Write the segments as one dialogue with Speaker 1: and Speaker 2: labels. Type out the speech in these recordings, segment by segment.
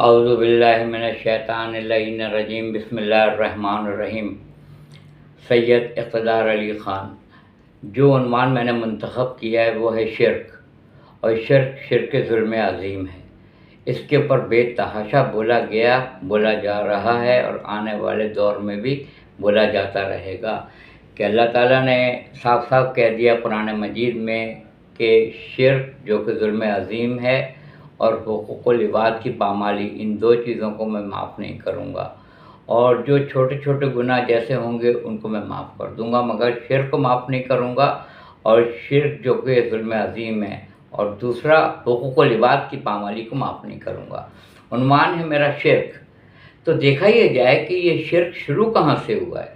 Speaker 1: اعوذ باللہ من الشیطان اللعین الرجیم بسم اللہ الرحمن الرحیم۔ سید اقتدار علی خان۔ جو عنوان میں نے منتخب کیا ہے وہ ہے شرک، اور شرک ظلم عظیم ہے۔ اس کے اوپر بے تحاشا بولا جا رہا ہے، اور آنے والے دور میں بھی بولا جاتا رہے گا کہ اللہ تعالیٰ نے صاف صاف کہہ دیا قرآن مجید میں کہ شرک جو کہ ظلم عظیم ہے اور حقوق العباد کی پامالی، ان دو چیزوں کو میں معاف نہیں کروں گا، اور جو چھوٹے چھوٹے گناہ جیسے ہوں گے ان کو میں معاف کر دوں گا، مگر شرک کو معاف نہیں کروں گا، اور شرک جو کہ ظلم عظیم ہے، اور دوسرا حقوق العباد کی پامالی کو معاف نہیں کروں گا۔ عنوان ہے میرا شرک۔ تو دیکھا یہ جائے کہ یہ شرک شروع کہاں سے ہوا ہے۔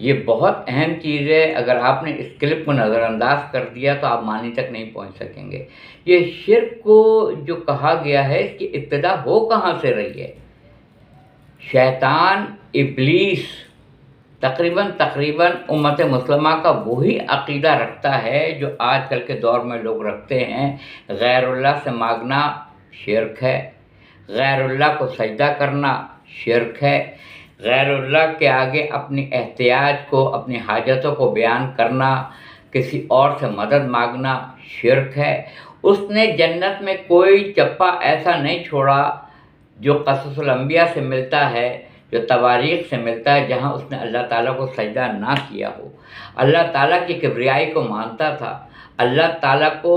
Speaker 1: یہ بہت اہم چیز ہے، اگر آپ نے اس کلپ کو نظر انداز کر دیا تو آپ معنی تک نہیں پہنچ سکیں گے۔ یہ شرک کو جو کہا گیا ہے اس کی ابتدا ہو کہاں سے رہی ہے؟ شیطان، ابلیس تقریباً امت مسلمہ کا وہی عقیدہ رکھتا ہے جو آج کل کے دور میں لوگ رکھتے ہیں۔ غیر اللہ سے مانگنا شرک ہے، غیر اللہ کو سجدہ کرنا شرک ہے، غیر اللہ کے آگے اپنی احتیاج کو، اپنی حاجتوں کو بیان کرنا، کسی اور سے مدد مانگنا شرک ہے۔ اس نے جنت میں کوئی چپا ایسا نہیں چھوڑا جو قصص الانبیاء سے ملتا ہے، جو تواریخ سے ملتا ہے، جہاں اس نے اللہ تعالیٰ کو سجدہ نہ کیا ہو۔ اللہ تعالیٰ کی کبریائی کو مانتا تھا، اللہ تعالیٰ کو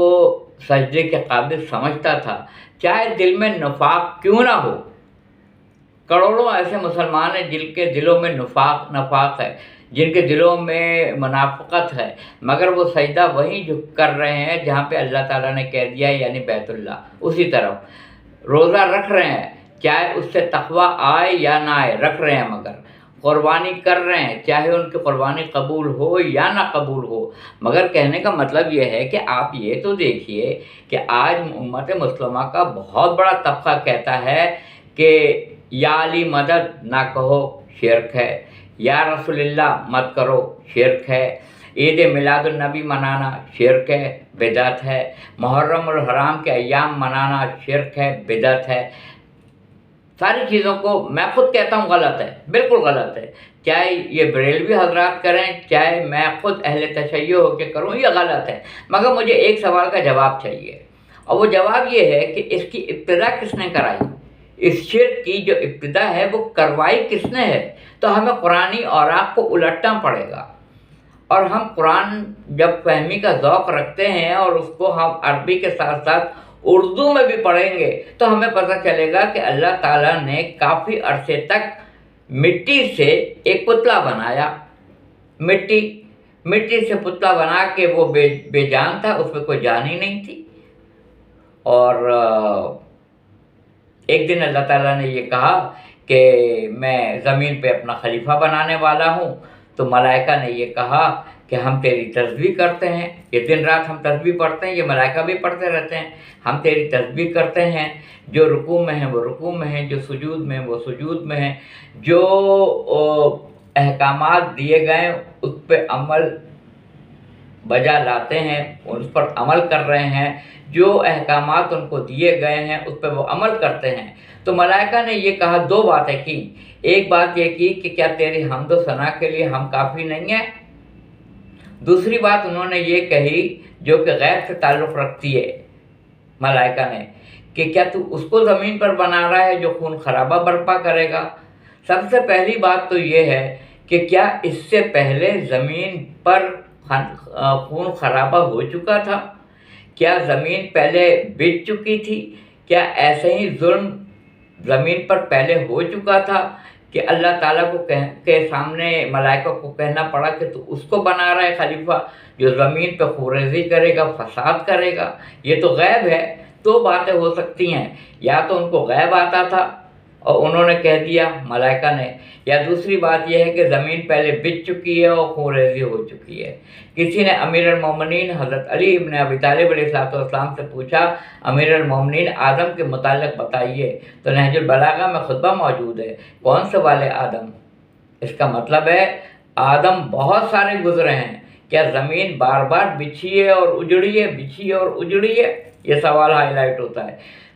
Speaker 1: سجدے کے قابل سمجھتا تھا، چاہے دل میں نفاق کیوں نہ ہو۔ کروڑوں ایسے مسلمان ہیں جن کے دلوں میں نفاق ہے، جن کے دلوں میں منافقت ہے، مگر وہ سجدہ وہیں جھک کر رہے ہیں جہاں پہ اللہ تعالیٰ نے کہہ دیا ہے، یعنی بیت اللہ، اسی طرف روزہ رکھ رہے ہیں، چاہے اس سے تقوی آئے یا نہ آئے، رکھ رہے ہیں، مگر قربانی کر رہے ہیں، چاہے ان کی قربانی قبول ہو یا نہ قبول ہو۔ مگر کہنے کا مطلب یہ ہے کہ آپ یہ تو دیکھیے کہ آج امت مسلمہ کا بہت بڑا طبقہ کہتا ہے کہ یا علی مدد نہ کہو شرک ہے، یا رسول اللہ مت کرو شرک ہے، عید میلاد النبی منانا شرک ہے، بدعت ہے، محرم الحرام کے ایام منانا شرک ہے، بدعت ہے۔ ساری چیزوں کو میں خود کہتا ہوں غلط ہے، بالکل غلط ہے، چاہے یہ بریلوی حضرات کریں، چاہے میں خود اہل تشیع ہو کے کروں، یہ غلط ہے۔ مگر مجھے ایک سوال کا جواب چاہیے، اور وہ جواب یہ ہے کہ اس کی ابتدا کس نے کرائی؟ اس شرک کی جو ابتدا ہے وہ کروائی کس نے ہے؟ تو ہمیں قرآنی اوراق کو الٹنا پڑے گا، اور ہم قرآن جب فہمی کا ذوق رکھتے ہیں اور اس کو ہم عربی کے ساتھ ساتھ اردو میں بھی پڑھیں گے تو ہمیں پتہ چلے گا کہ اللہ تعالیٰ نے کافی عرصے تک مٹی سے ایک پتلا بنایا، مٹی سے پتلا بنا کے وہ بے جان تھا، اس میں کوئی جان ہی نہیں تھی۔ اور ایک دن اللہ تعالیٰ نے یہ کہا کہ میں زمین پہ اپنا خلیفہ بنانے والا ہوں، تو ملائکہ نے یہ کہا کہ ہم تیری تسبیح کرتے ہیں، یہ دن رات ہم تسبیح پڑھتے ہیں، یہ ملائکہ بھی پڑھتے رہتے ہیں، ہم تیری تسبیح کرتے ہیں، جو رکوع میں ہیں وہ رکوع میں ہیں، جو سجود میں ہیں وہ سجود میں ہیں، جو احکامات دیے گئے اس پہ عمل بجا لاتے ہیں، اس پر عمل کر رہے ہیں، جو احکامات ان کو دیے گئے ہیں اس پہ وہ عمل کرتے ہیں۔ تو ملائکہ نے یہ کہا، دو باتیں کی۔ ایک بات یہ کی کہ کیا تیری حمد و ثنا کے لیے ہم کافی نہیں ہیں؟ دوسری بات انہوں نے یہ کہی جو کہ غیب سے تعلق رکھتی ہے ملائکہ نے، کہ کیا تو اس کو زمین پر بنا رہا ہے جو خون خرابہ برپا کرے گا؟ سب سے پہلی بات تو یہ ہے کہ کیا اس سے پہلے زمین پر خون خرابہ ہو چکا تھا؟ کیا زمین پہلے بچ چکی تھی؟ کیا ایسے ہی ظلم زمین پر پہلے ہو چکا تھا کہ اللہ تعالیٰ کو کے سامنے ملائکہ کو کہنا پڑا کہ تو اس کو بنا رہا ہے خلیفہ جو زمین پہ خوریزی کرے گا، فساد کرے گا؟ یہ تو غیب ہے۔ دو باتیں ہو سکتی ہیں، یا تو ان کو غیب آتا تھا اور انہوں نے کہہ دیا ملائکہ نے، یا دوسری بات یہ ہے کہ زمین پہلے بچ چکی ہے اور خوریزی ہو چکی ہے۔ کسی نے امیر المومنین حضرت علی ابن ابی طالب علیہ السلام سے پوچھا، امیر المومنین آدم کے متعلق بتائیے، تو نہج البلاغہ میں خطبہ موجود ہے، کون سے والے آدم؟ اس کا مطلب ہے آدم بہت سارے گزرے ہیں، کیا زمین بار بار بچھی ہے اور اجڑی ہے، بچھی ہے اور اجڑی ہے؟ یہ سوال ہائی لائٹ ہوتا ہے۔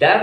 Speaker 1: 10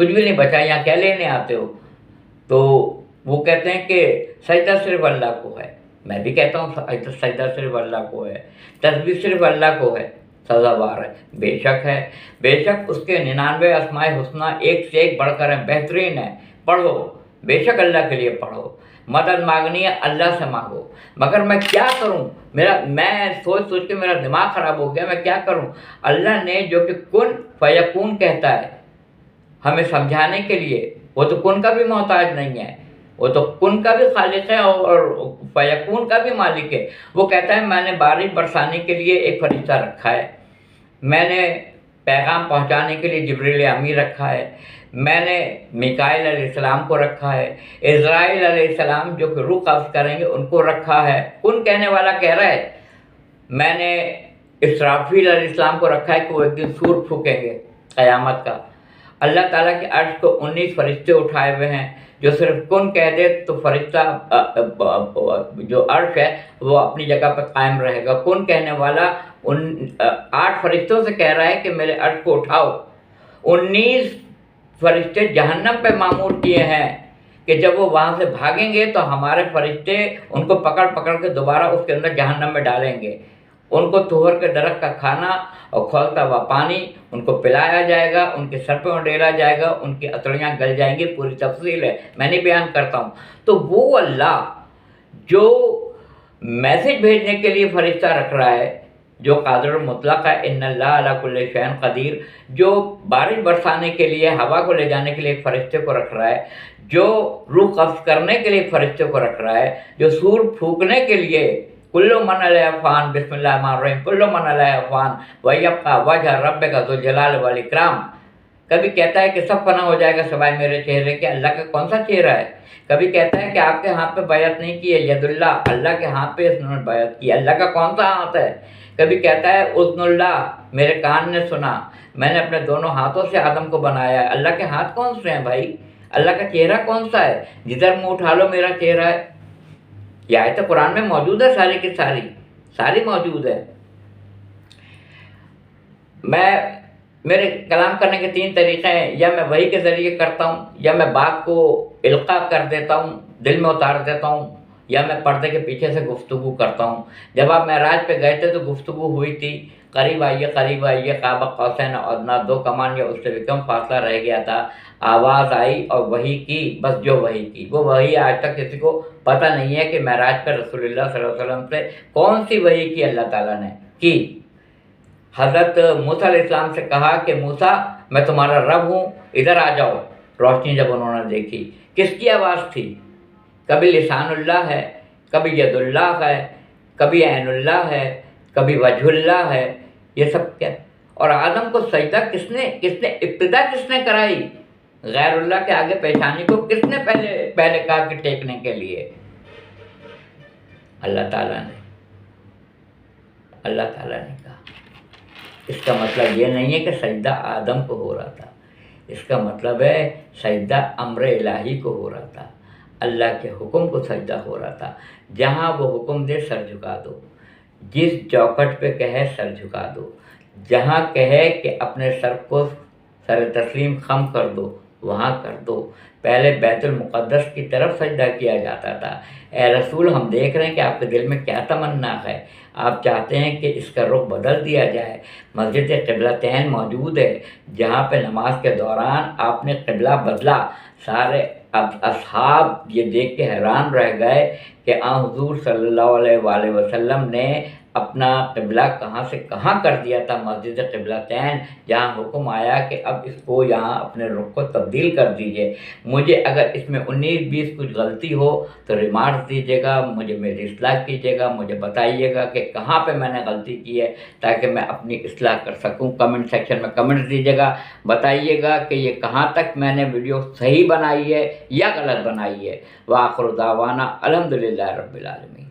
Speaker 1: کچھ بھی نہیں بچا، یہاں کیا لینے آتے ہو؟ تو وہ کہتے ہیں کہ سجدہ صرف اللہ کو ہے۔ میں بھی کہتا ہوں سجدہ صرف اللہ کو ہے، تسبیح صرف اللہ کو ہے، سزاوار ہے۔ بے شک ہے، بے شک اس کے 99 اسماء الحسنی ایک سے ایک بڑھ کر ہیں، بہترین ہے، پڑھو، بے شک اللہ کے لیے پڑھو، مدد مانگنی ہے اللہ سے مانگو۔ مگر میں کیا کروں؟ میں سوچ سوچ کے میرا دماغ خراب ہو گیا، میں کیا کروں؟ اللہ نے جو کہ کن فیکون کہتا ہے ہمیں سمجھانے کے لیے، وہ تو کن کا بھی محتاج نہیں ہے، وہ تو کن کا بھی خالق ہے اور فیکون کا بھی مالک ہے۔ وہ کہتا ہے میں نے بارش برسانے کے لیے ایک فرشتہ رکھا ہے، میں نے پیغام پہنچانے کے لیے جبریل امی رکھا ہے، میں نے میکائیل علیہ السلام کو رکھا ہے، اسرائیل علیہ السلام جو کہ روح قبض کریں گے ان کو رکھا ہے۔ کن کہنے والا کہہ رہا ہے میں نے اسرافیل علیہ السلام کو رکھا ہے کہ وہ ایک دن سور پھونکیں گے قیامت کا۔ اللہ تعالیٰ کے عرش کو 19 فرشتے اٹھائے ہوئے ہیں، جو صرف کن کہہ دے تو فرشتہ جو عرش ہے وہ اپنی جگہ پہ قائم رہے گا۔ کن کہنے والا ان 8 فرشتوں سے کہہ رہا ہے کہ میرے عرش کو اٹھاؤ۔ 19 فرشتے جہنم پہ معمور کیے ہیں کہ جب وہ وہاں سے بھاگیں گے تو ہمارے فرشتے ان کو پکڑ پکڑ کے دوبارہ اس کے اندر جہنم میں ڈالیں گے۔ ان کو طور کے درخت کا کھانا اور کھولتا ہوا پانی ان کو پلایا جائے گا، ان کے سر پہ ڈیلا جائے گا، ان کی اتڑیاں گل جائیں گی، پوری تفصیل ہے، میں نہیں بیان کرتا ہوں۔ تو وہ اللہ جو میسج بھیجنے کے لیے فرشتہ رکھ رہا ہے، جو قادر مطلق ہے، ان اللہ علی کل شیء قدیر، جو بارش برسانے کے لیے ہوا کو لے جانے کے لیے ایک فرشتے کو رکھ رہا ہے، جو روح قبض کرنے کے لیے ایک فرشتے کو رکھ رہا ہے، جو سور پھونکنے کے لیے کل من علیہا فان، بسم اللہ الرحمن الرحیم، کل من علیہا فان ویبقی وجہ ربک ذو الجلال والاکرام۔ کبھی کہتا ہے کہ سب فنا ہو جائے گا سوائے میرے چہرے کے، اللہ کا کون سا چہرہ ہے؟ کبھی کہتا ہے کہ آپ کے ہاتھ پہ بیعت نہیں کی ہے، ید اللہ، اللہ کے ہاتھ پہ اس نے بیعت کی، اللہ کا کون سا ہاتھ ہے؟ کبھی کہتا ہے اذن اللہ، میرے کان نے سنا، میں نے اپنے دونوں ہاتھوں سے آدم کو بنایا ہے۔ اللہ کے ہاتھ کون سے ہیں بھائی؟ اللہ کا چہرہ کون سا ہے؟ جدھر منہ اٹھا لو میرا چہرہ ہے۔ یہ آیت قرآن میں موجود ہے، ساری کی ساری موجود ہے۔ میرے کلام کرنے کے 3 طریقے ہیں، یا میں وحی کے ذریعے کرتا ہوں، یا میں بات کو القاء کر دیتا ہوں، دل میں اتار دیتا ہوں، یا میں پردے کے پیچھے سے گفتگو کرتا ہوں۔ جب آپ معراج پہ گئے تھے تو گفتگو ہوئی تھی، قریب آئیے قاب قوسین اور ادنیٰ، 2 کمان یا اس سے بھی کم فاصلہ رہ گیا تھا، آواز آئی اور وحی کی، بس جو وحی کی وہ وحی آج تک کسی کو پتہ نہیں ہے کہ معراج پہ رسول اللہ صلی اللہ علیہ وسلم سے کون سی وحی کی اللہ تعالیٰ نے کی۔ حضرت موسیٰ علیہ السلام سے کہا کہ موسیٰ میں تمہارا رب ہوں، ادھر آ جاؤ۔ روشنی جب انہوں نے دیکھی، کس کی آواز تھی؟ کبھی لسان اللہ ہے، کبھی ید اللہ ہے، کبھی عین اللہ ہے، کبھی وجہ اللہ ہے، یہ سب کیا؟ اور آدم کو سجدہ کس نے ابتدا کس نے کرائی؟ غیر اللہ کے آگے پیشانی کو کس نے پہلے کہا کہ ٹیکنے کے لیے؟ اللہ تعالیٰ نے کہا۔ اس کا مطلب یہ نہیں ہے کہ سجدہ آدم کو ہو رہا تھا، اس کا مطلب ہے سجدہ امر الہی کو ہو رہا تھا، اللہ کے حکم کو سجدہ ہو رہا تھا۔ جہاں وہ حکم دے سر جھکا دو، جس چوکٹ پہ کہے سر جھکا دو، جہاں کہے کہ اپنے سر کو سر تسلیم خم کر دو وہاں کر دو۔ پہلے بیت المقدس کی طرف سجدہ کیا جاتا تھا۔ اے رسول، ہم دیکھ رہے ہیں کہ آپ کے دل میں کیا تمنا ہے، آپ چاہتے ہیں کہ اس کا رخ بدل دیا جائے۔ مسجد قبلتین موجود ہے، جہاں پہ نماز کے دوران آپ نے قبلہ بدلا۔ سارے اصحاب یہ دیکھ کے حیران رہ گئے کہ حضور صلی اللہ علیہ وآلہ وسلم نے اپنا قبلہ کہاں سے کہاں کر دیا تھا، مسجد قبلتین، جہاں حکم آیا کہ اب اس کو یہاں اپنے رخ کو تبدیل کر دیجئے۔ مجھے اگر اس میں 19-20 کچھ غلطی ہو تو ریمارکس دیجیے گا، مجھے میری اصلاح کیجیے گا، مجھے بتائیے گا کہ کہاں پہ میں نے غلطی کی ہے تاکہ میں اپنی اصلاح کر سکوں۔ کمنٹ سیکشن میں کمنٹ دیجیے گا، بتائیے گا کہ یہ کہاں تک میں نے ویڈیو صحیح بنائی ہے یا غلط بنائی ہے۔ وآخر دعوانا الحمدللہ رب العالمین۔